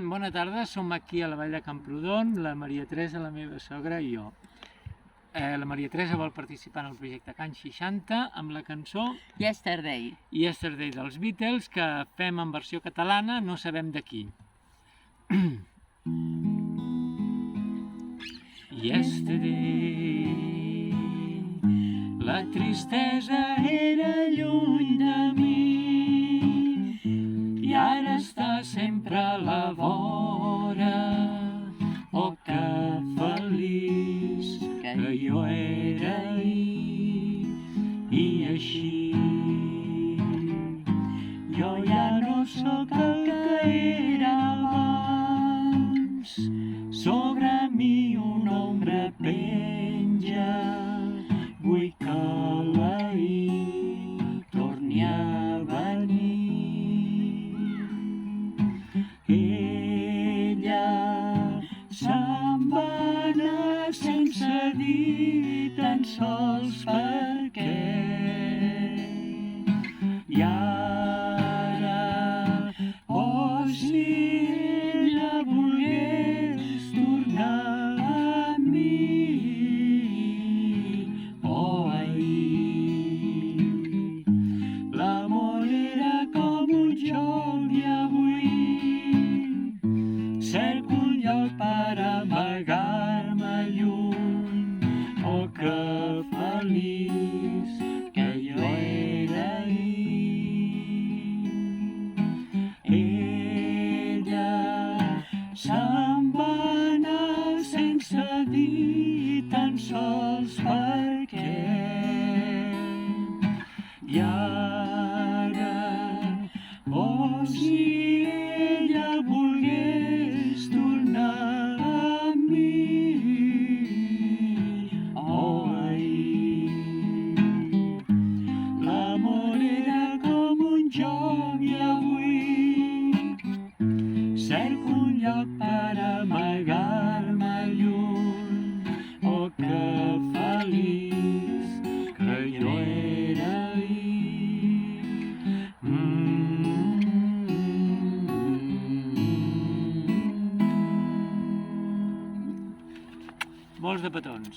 Bona tarda, som aquí a la Vall de Camprodon, la Maria Teresa, la meva sogra i jo. La Maria Teresa vol participar en el projecte Can 60 amb la cançó Yesterday. Yesterday dels Beatles, que fem en versió catalana, no sabem de qui. Yesterday, la tristesa era lluny de mi i ara està sempre a la vora. Oh, que feliç que jo era ahir i així jo ja no sóc el que era abans. Sobre mi una ombra penja, vull que l'ahir torni a venir. Ella se'n va anar sense dir tan sols per què. I ara, oh, si ella volgués tornar a mi, oh, ahir l'amor era com un joc i avui cerco un lloc per amagar-me lluny. Oh, que feliç que jo era ahir. Ella se'n va anar sense dir tan sols per què. I ara, oh, si ella volgués tornar a mi, oh, ahir l'amor era com un joc i avui cerco un lloc per amagar-me lluny. Oh, que feliç que jo era ahir. Molts de petons.